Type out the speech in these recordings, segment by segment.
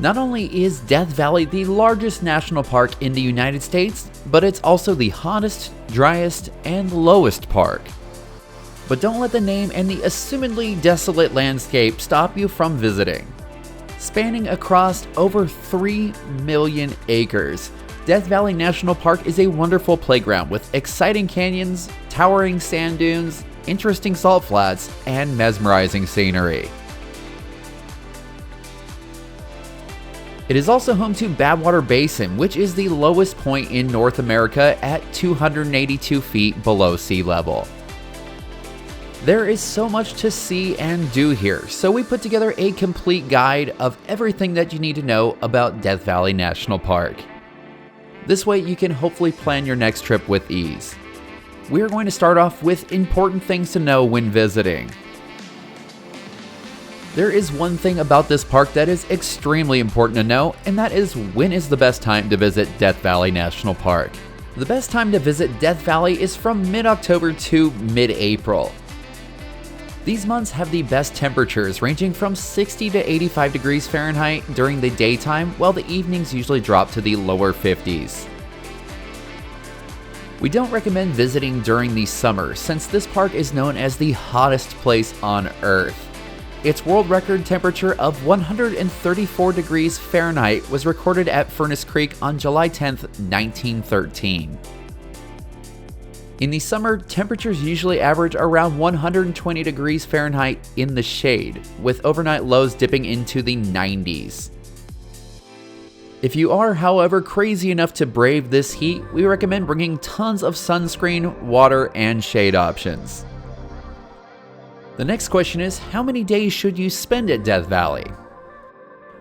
Not only is Death Valley the largest national park in the United States, but it's also the hottest, driest, and lowest park. But don't let the name and the assumedly desolate landscape stop you from visiting. Spanning across over 3 million acres, Death Valley National Park is a wonderful playground with exciting canyons, towering sand dunes, interesting salt flats, and mesmerizing scenery. It is also home to Badwater Basin, which is the lowest point in North America at 282 feet below sea level. There is so much to see and do here, so we put together a complete guide of everything that you need to know about Death Valley National Park. This way you can hopefully plan your next trip with ease. We are going to start off with important things to know when visiting. There is one thing about this park that is extremely important to know, and that is when is the best time to visit Death Valley National Park. The best time to visit Death Valley is from mid-October to mid-April. These months have the best temperatures, ranging from 60 to 85 degrees Fahrenheit during the daytime, while the evenings usually drop to the lower 50s. We don't recommend visiting during the summer, since this park is known as the hottest place on Earth. Its world record temperature of 134 degrees Fahrenheit was recorded at Furnace Creek on July 10, 1913. In the summer, temperatures usually average around 120 degrees Fahrenheit in the shade, with overnight lows dipping into the 90s. If you are, however, crazy enough to brave this heat, we recommend bringing tons of sunscreen, water, and shade options. The next question is, how many days should you spend at Death Valley?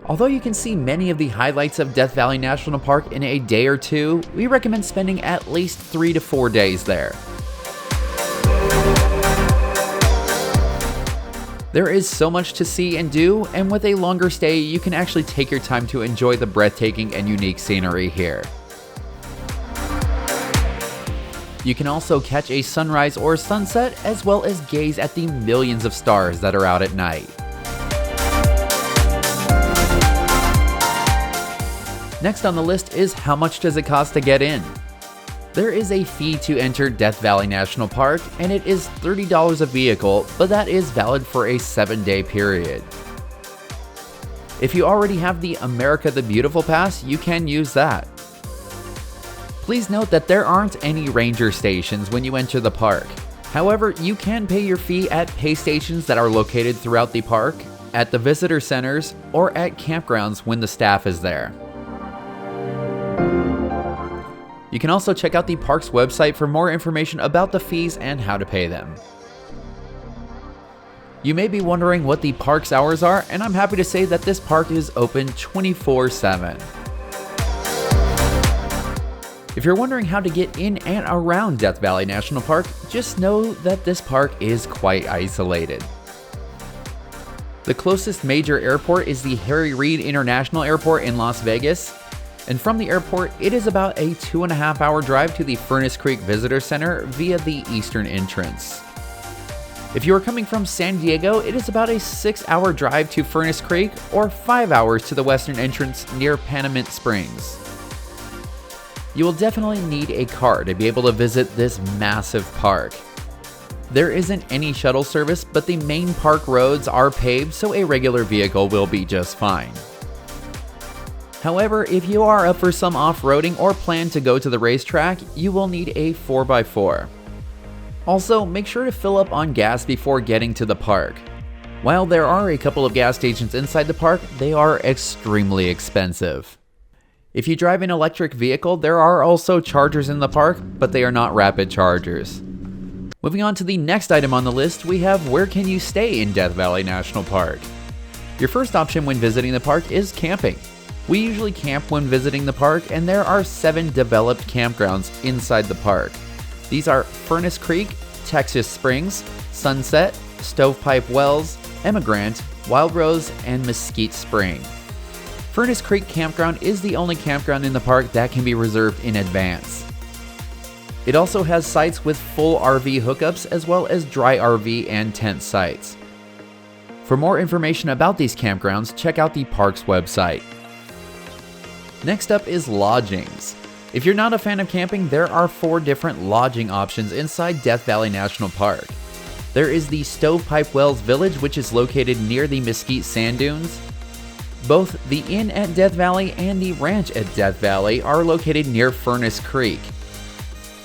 Although you can see many of the highlights of Death Valley National Park in a day or two, we recommend spending at least 3 to 4 days there. There is so much to see and do, and with a longer stay, you can actually take your time to enjoy the breathtaking and unique scenery here. You can also catch a sunrise or sunset, as well as gaze at the millions of stars that are out at night. Next on the list is, how much does it cost to get in? There is a fee to enter Death Valley National Park, and it is $30 a vehicle, but that is valid for a 7-day period. If you already have the America the Beautiful Pass, you can use that. Please note that there aren't any ranger stations when you enter the park. However, you can pay your fee at pay stations that are located throughout the park, at the visitor centers, or at campgrounds when the staff is there. You can also check out the park's website for more information about the fees and how to pay them. You may be wondering what the park's hours are, and I'm happy to say that this park is open 24/7. If you're wondering how to get in and around Death Valley National Park, just know that this park is quite isolated. The closest major airport is the Harry Reid International Airport in Las Vegas, and from the airport, it is about a 2.5-hour drive to the Furnace Creek Visitor Center via the eastern entrance. If you are coming from San Diego, it is about a 6-hour drive to Furnace Creek, or 5 hours to the western entrance near Panamint Springs. You will definitely need a car to be able to visit this massive park. There isn't any shuttle service, but the main park roads are paved, so a regular vehicle will be just fine. However, if you are up for some off-roading or plan to go to the racetrack, you will need a 4x4. Also, make sure to fill up on gas before getting to the park. While there are a couple of gas stations inside the park, they are extremely expensive. If you drive an electric vehicle, there are also chargers in the park, but they are not rapid chargers. Moving on to the next item on the list, we have, where can you stay in Death Valley National Park? Your first option when visiting the park is camping. We usually camp when visiting the park, and there are 7 developed campgrounds inside the park. These are Furnace Creek, Texas Springs, Sunset, Stovepipe Wells, Emigrant, Wild Rose, and Mesquite Spring. Furnace Creek Campground is the only campground in the park that can be reserved in advance. It also has sites with full RV hookups, as well as dry RV and tent sites. For more information about these campgrounds, check out the park's website. Next up is lodgings. If you're not a fan of camping, there are 4 different lodging options inside Death Valley National Park. There is the Stovepipe Wells Village, which is located near the Mesquite Sand Dunes. Both the Inn at Death Valley and the Ranch at Death Valley are located near Furnace Creek.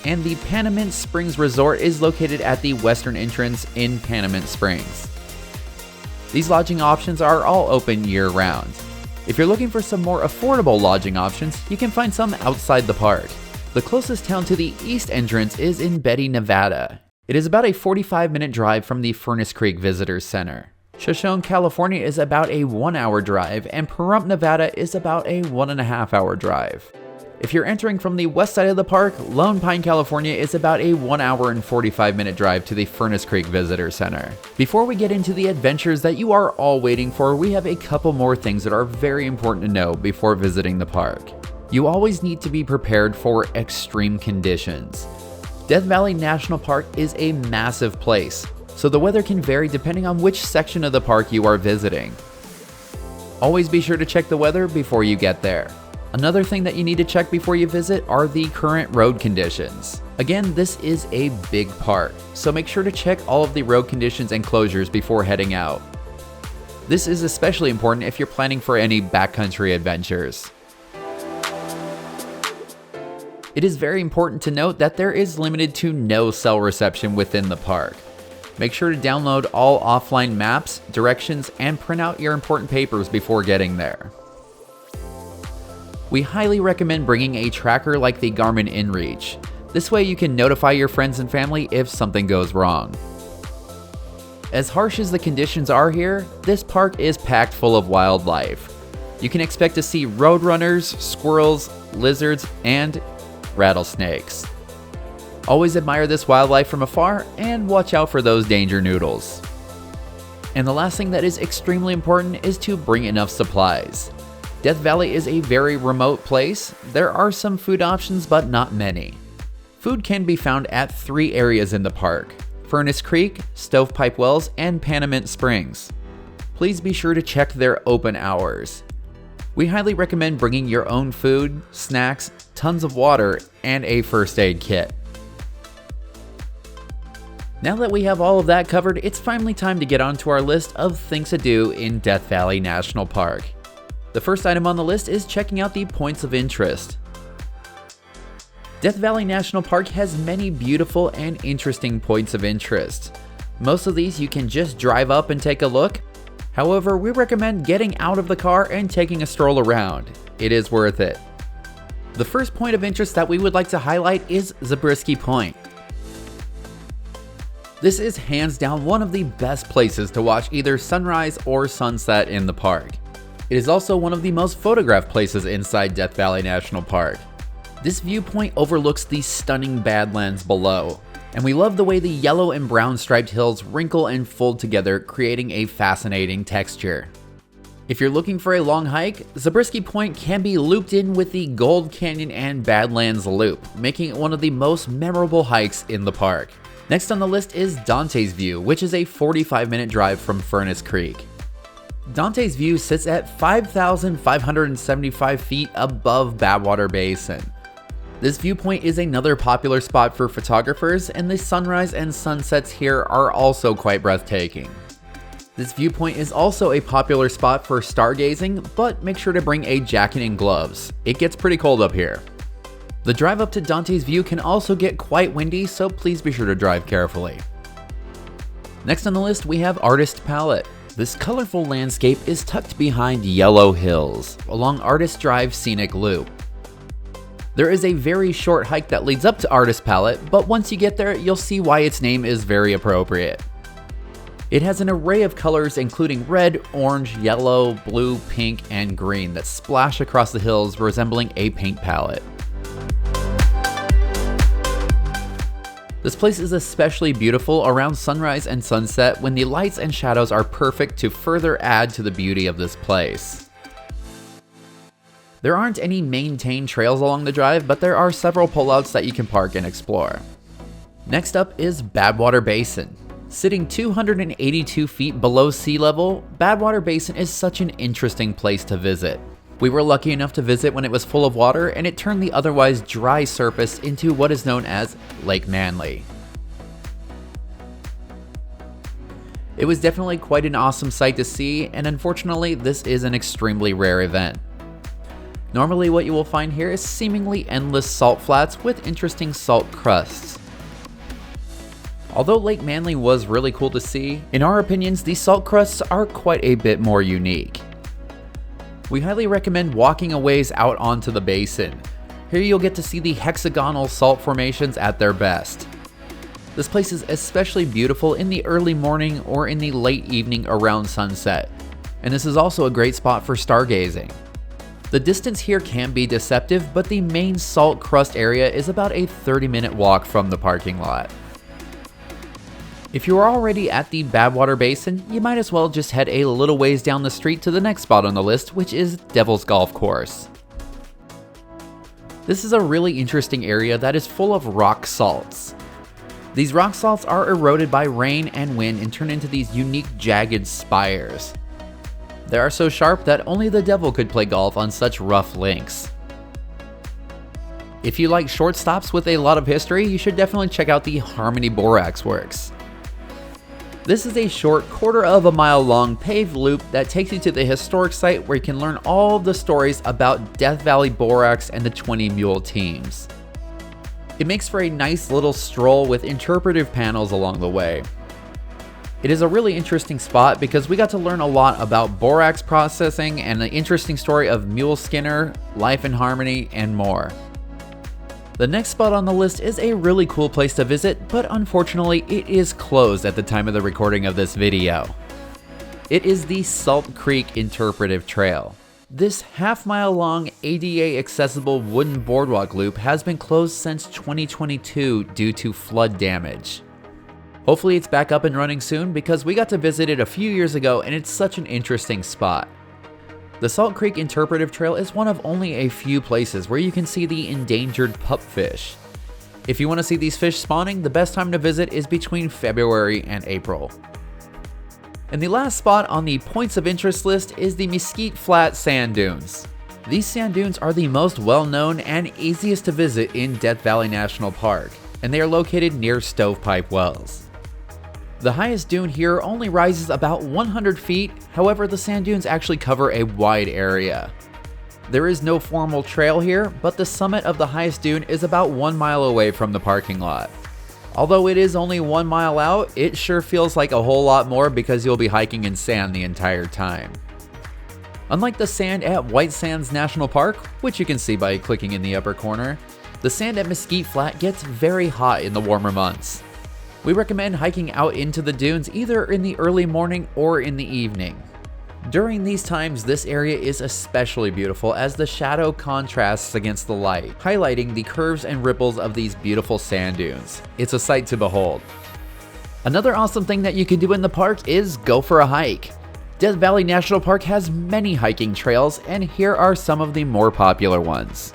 And the Panamint Springs Resort is located at the western entrance in Panamint Springs. These lodging options are all open year-round. If you're looking for some more affordable lodging options, you can find some outside the park. The closest town to the east entrance is in Beatty, Nevada. It is about a 45-minute drive from the Furnace Creek Visitors Center. Shoshone, California is about a 1-hour drive, and Pahrump, Nevada is about a 1.5-hour drive. If you're entering from the west side of the park, Lone Pine, California is about a 1-hour and 45-minute drive to the Furnace Creek Visitor Center. Before we get into the adventures that you are all waiting for, we have a couple more things that are very important to know before visiting the park. You always need to be prepared for extreme conditions. Death Valley National Park is a massive place, so the weather can vary depending on which section of the park you are visiting. Always be sure to check the weather before you get there. Another thing that you need to check before you visit are the current road conditions. Again, this is a big park, so make sure to check all of the road conditions and closures before heading out. This is especially important if you're planning for any backcountry adventures. It is very important to note that there is limited to no cell reception within the park. Make sure to download all offline maps, directions, and print out your important papers before getting there. We highly recommend bringing a tracker like the Garmin InReach. This way you can notify your friends and family if something goes wrong. As harsh as the conditions are here, this park is packed full of wildlife. You can expect to see roadrunners, squirrels, lizards, and rattlesnakes. Always admire this wildlife from afar and watch out for those danger noodles. And the last thing that is extremely important is to bring enough supplies. Death Valley is a very remote place. There are some food options, but not many. Food can be found at 3 areas in the park: Furnace Creek, Stovepipe Wells, and Panamint Springs. Please be sure to check their open hours. We highly recommend bringing your own food, snacks, tons of water, and a first aid kit. Now that we have all of that covered, it's finally time to get onto our list of things to do in Death Valley National Park. The first item on the list is checking out the points of interest. Death Valley National Park has many beautiful and interesting points of interest. Most of these you can just drive up and take a look. However, we recommend getting out of the car and taking a stroll around. It is worth it. The first point of interest that we would like to highlight is Zabriskie Point. This is hands down one of the best places to watch either sunrise or sunset in the park. It is also one of the most photographed places inside Death Valley National Park. This viewpoint overlooks the stunning Badlands below, and we love the way the yellow and brown striped hills wrinkle and fold together, creating a fascinating texture. If you're looking for a long hike, Zabriskie Point can be looped in with the Gold Canyon and Badlands Loop, making it one of the most memorable hikes in the park. Next on the list is Dantes View, which is a 45-minute drive from Furnace Creek. Dantes View sits at 5,575 feet above Badwater Basin. This viewpoint is another popular spot for photographers, and the sunrise and sunsets here are also quite breathtaking. This viewpoint is also a popular spot for stargazing, but make sure to bring a jacket and gloves. It gets pretty cold up here. The drive up to Dantes View can also get quite windy, so please be sure to drive carefully. Next on the list we have Artist Palette. This colorful landscape is tucked behind yellow hills, along Artist Drive Scenic Loop. There is a very short hike that leads up to Artist Palette, but once you get there, you'll see why its name is very appropriate. It has an array of colors including red, orange, yellow, blue, pink, and green that splash across the hills, resembling a paint palette. This place is especially beautiful around sunrise and sunset when the lights and shadows are perfect to further add to the beauty of this place. There aren't any maintained trails along the drive, but there are several pullouts that you can park and explore. Next up is Badwater Basin. Sitting 282 feet below sea level, Badwater Basin is such an interesting place to visit. We were lucky enough to visit when it was full of water, and it turned the otherwise dry surface into what is known as Lake Manly. It was definitely quite an awesome sight to see, and unfortunately this is an extremely rare event. Normally what you will find here is seemingly endless salt flats with interesting salt crusts. Although Lake Manly was really cool to see, in our opinions these salt crusts are quite a bit more unique. We highly recommend walking a ways out onto the basin. Here you'll get to see the hexagonal salt formations at their best. This place is especially beautiful in the early morning or in the late evening around sunset, and this is also a great spot for stargazing. The distance here can be deceptive, but the main salt crust area is about a 30-minute walk from the parking lot. If you are already at the Badwater Basin, you might as well just head a little ways down the street to the next spot on the list, which is Devil's Golf Course. This is a really interesting area that is full of rock salts. These rock salts are eroded by rain and wind and turn into these unique jagged spires. They are so sharp that only the devil could play golf on such rough links. If you like short stops with a lot of history, you should definitely check out the Harmony Borax Works. This is a short 1/4 mile long paved loop that takes you to the historic site where you can learn all the stories about Death Valley Borax and the 20 Mule teams. It makes for a nice little stroll with interpretive panels along the way. It is a really interesting spot because we got to learn a lot about borax processing and the interesting story of Mule Skinner, life in Harmony, and more. The next spot on the list is a really cool place to visit, but unfortunately it is closed at the time of the recording of this video. It is the Salt Creek Interpretive Trail. This half-mile long ADA accessible wooden boardwalk loop has been closed since 2022 due to flood damage. Hopefully it's back up and running soon because we got to visit it a few years ago and it's such an interesting spot. The Salt Creek Interpretive Trail is one of only a few places where you can see the endangered pupfish. If you want to see these fish spawning, the best time to visit is between February and April. And the last spot on the points of interest list is the Mesquite Flat Sand Dunes. These sand dunes are the most well-known and easiest to visit in Death Valley National Park, and they are located near Stovepipe Wells. The highest dune here only rises about 100 feet, however the sand dunes actually cover a wide area. There is no formal trail here, but the summit of the highest dune is about 1 mile away from the parking lot. Although it is only 1 mile out, it sure feels like a whole lot more because you'll be hiking in sand the entire time. Unlike the sand at White Sands National Park, which you can see by clicking in the upper corner, the sand at Mesquite Flat gets very hot in the warmer months. We recommend hiking out into the dunes either in the early morning or in the evening. During these times, this area is especially beautiful as the shadow contrasts against the light, highlighting the curves and ripples of these beautiful sand dunes. It's a sight to behold. Another awesome thing that you can do in the park is go for a hike. Death Valley National Park has many hiking trails, and here are some of the more popular ones.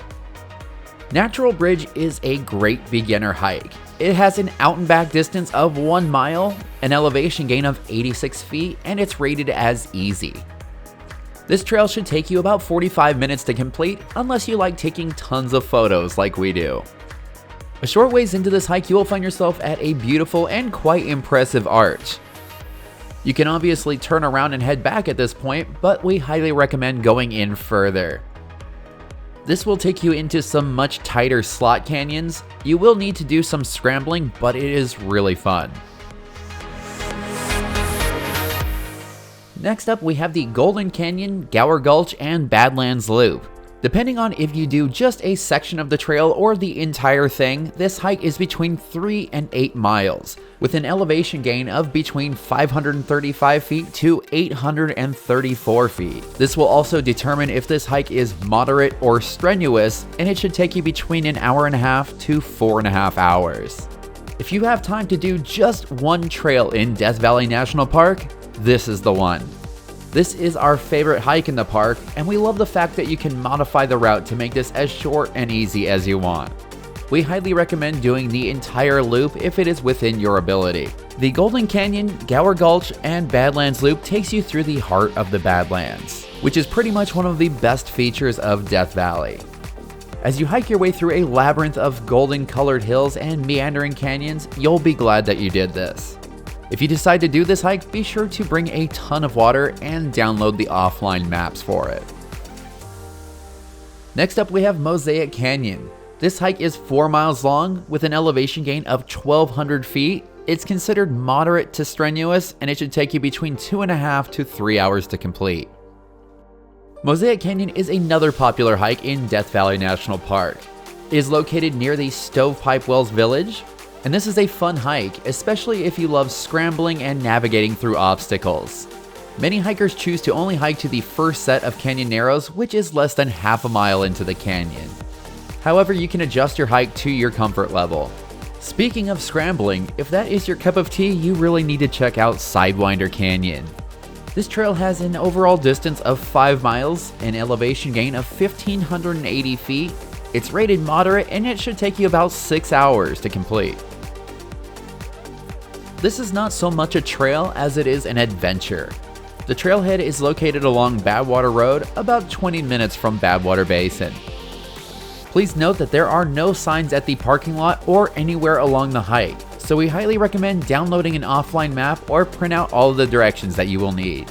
Natural Bridge is a great beginner hike. It has an out and back distance of 1 mile, an elevation gain of 86 feet, and it's rated as easy. This trail should take you about 45 minutes to complete, unless you like taking tons of photos like we do. A short ways into this hike, you will find yourself at a beautiful and quite impressive arch. You can obviously turn around and head back at this point, but we highly recommend going in further. This will take you into some much tighter slot canyons. You will need to do some scrambling, but it is really fun. Next up, we have the Golden Canyon, Gower Gulch, and Badlands Loop. Depending on if you do just a section of the trail or the entire thing, this hike is between 3 and 8 miles, with an elevation gain of between 535 feet to 834 feet. This will also determine if this hike is moderate or strenuous, and it should take you between an hour and a half to 4.5 hours. If you have time to do just one trail in Death Valley National Park, this is the one. This is our favorite hike in the park, and we love the fact that you can modify the route to make this as short and easy as you want. We highly recommend doing the entire loop if it is within your ability. The Golden Canyon, Gower Gulch, and Badlands Loop takes you through the heart of the Badlands. which is pretty much one of the best features of Death Valley. As you hike your way through a labyrinth of golden colored hills and meandering canyons, you'll be glad that you did this. If you decide to do this hike, be sure to bring a ton of water and download the offline maps for it. Next up, we have Mosaic Canyon. This hike is 4 miles long with an elevation gain of 1,200 feet. It's considered moderate to strenuous, and it should take you between 2.5 to 3 hours to complete. Mosaic Canyon is another popular hike in Death Valley National Park. It is located near the Stovepipe Wells Village, and this is a fun hike, especially if you love scrambling and navigating through obstacles. Many hikers choose to only hike to the first set of canyon narrows, which is less than half a mile into the canyon. However, you can adjust your hike to your comfort level. Speaking of scrambling, if that is your cup of tea, you really need to check out Sidewinder Canyon. This trail has an overall distance of 5 miles, an elevation gain of 1,580 feet. It's rated moderate, and it should take you about 6 hours to complete. This is not so much a trail as it is an adventure. The trailhead is located along Badwater Road, about 20 minutes from Badwater Basin. Please note that there are no signs at the parking lot or anywhere along the hike, so we highly recommend downloading an offline map or print out all of the directions that you will need.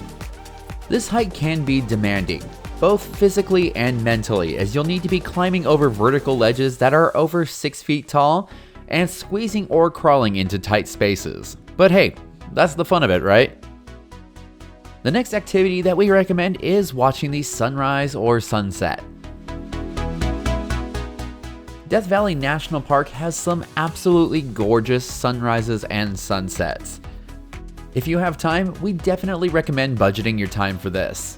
This hike can be demanding, both physically and mentally, as you'll need to be climbing over vertical ledges that are over 6 feet tall and squeezing or crawling into tight spaces. But hey, that's the fun of it, right? The next activity that we recommend is watching the sunrise or sunset. Death Valley National Park has some absolutely gorgeous sunrises and sunsets. If you have time, we definitely recommend budgeting your time for this.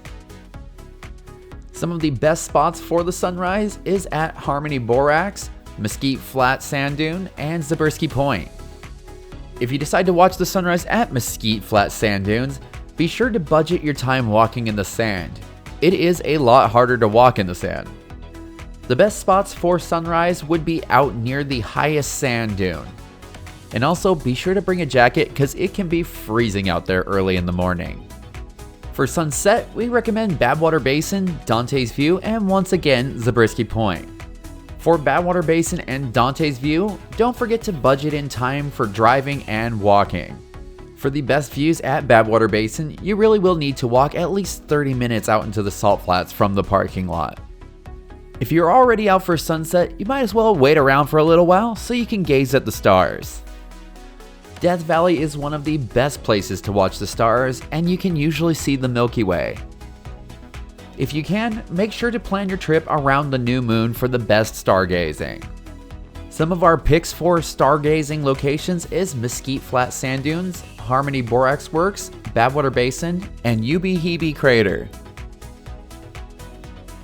Some of the best spots for the sunrise is at Harmony Borax, Mesquite Flat Sand Dune, and Zabriskie Point. If you decide to watch the sunrise at Mesquite Flat Sand Dunes, be sure to budget your time walking in the sand. It is a lot harder to walk in the sand. The best spots for sunrise would be out near the highest sand dune. And also be sure to bring a jacket because it can be freezing out there early in the morning. For sunset, we recommend Badwater Basin, Dantes View, and once again, Zabriskie Point. For Badwater Basin and Dantes View, don't forget to budget in time for driving and walking. For the best views at Badwater Basin, you really will need to walk at least 30 minutes out into the salt flats from the parking lot. If you're already out for sunset, you might as well wait around for a little while so you can gaze at the stars. Death Valley is one of the best places to watch the stars, and you can usually see the Milky Way. If you can, make sure to plan your trip around the new moon for the best stargazing. Some of our picks for stargazing locations is Mesquite Flat Sand Dunes, Harmony Borax Works, Badwater Basin, and 𝐈𝐍𝐼 Crater.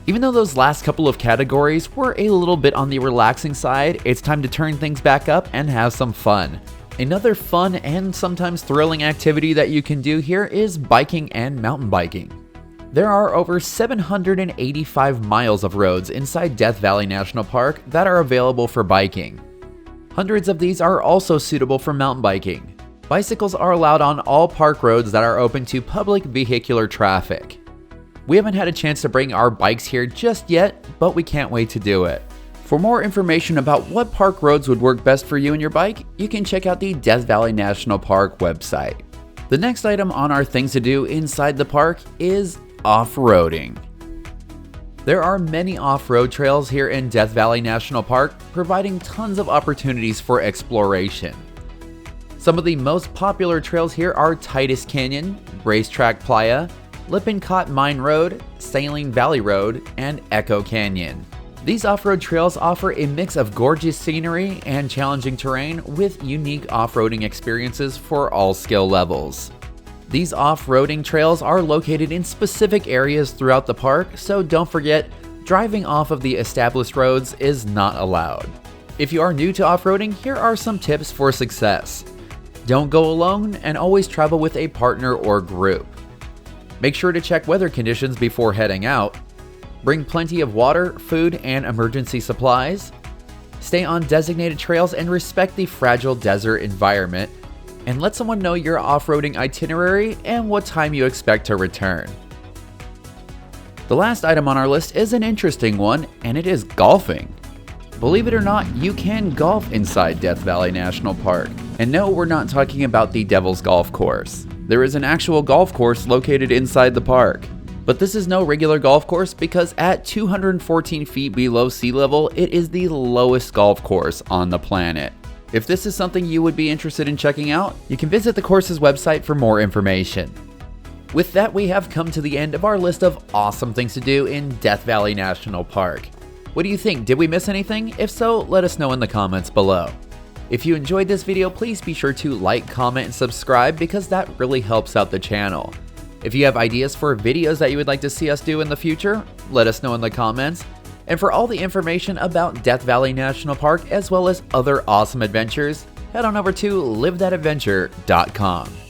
Even though those last couple of categories were a little bit on the relaxing side, it's time to turn things back up and have some fun. Another fun and sometimes thrilling activity that you can do here is biking and mountain biking. There are over 785 miles of roads inside Death Valley National Park that are available for biking. Hundreds of these are also suitable for mountain biking. Bicycles are allowed on all park roads that are open to public vehicular traffic. We haven't had a chance to bring our bikes here just yet, but we can't wait to do it. For more information about what park roads would work best for you and your bike, you can check out the Death Valley National Park website. The next item on our things to do inside the park is off-roading. There are many off-road trails here in Death Valley National Park, providing tons of opportunities for exploration. Some of the most popular trails here are Titus Canyon, Racetrack Playa, Lippincott Mine Road, Saline Valley Road, and Echo Canyon. These off-road trails offer a mix of gorgeous scenery and challenging terrain with unique off-roading experiences for all skill levels. These off-roading trails are located in specific areas throughout the park, so don't forget, driving off of the established roads is not allowed. If you are new to off-roading, here are some tips for success. Don't go alone and always travel with a partner or group. Make sure to check weather conditions before heading out. Bring plenty of water, food, and emergency supplies. Stay on designated trails and respect the fragile desert environment. And let someone know your off-roading itinerary and what time you expect to return. The last item on our list is an interesting one, and it is golfing. Believe it or not, you can golf inside Death Valley National Park. And no, we're not talking about the Devil's Golf Course. There is an actual golf course located inside the park. But this is no regular golf course because at 214 feet below sea level, it is the lowest golf course on the planet. If this is something you would be interested in checking out, you can visit the course's website for more information. With that, we have come to the end of our list of awesome things to do in Death Valley National Park. What do you think? Did we miss anything? If so, let us know in the comments below. If you enjoyed this video, please be sure to like, comment, and subscribe because that really helps out the channel. If you have ideas for videos that you would like to see us do in the future, let us know in the comments. And for all the information about Death Valley National Park as well as other awesome adventures, head on over to LiveThatAdventure.com.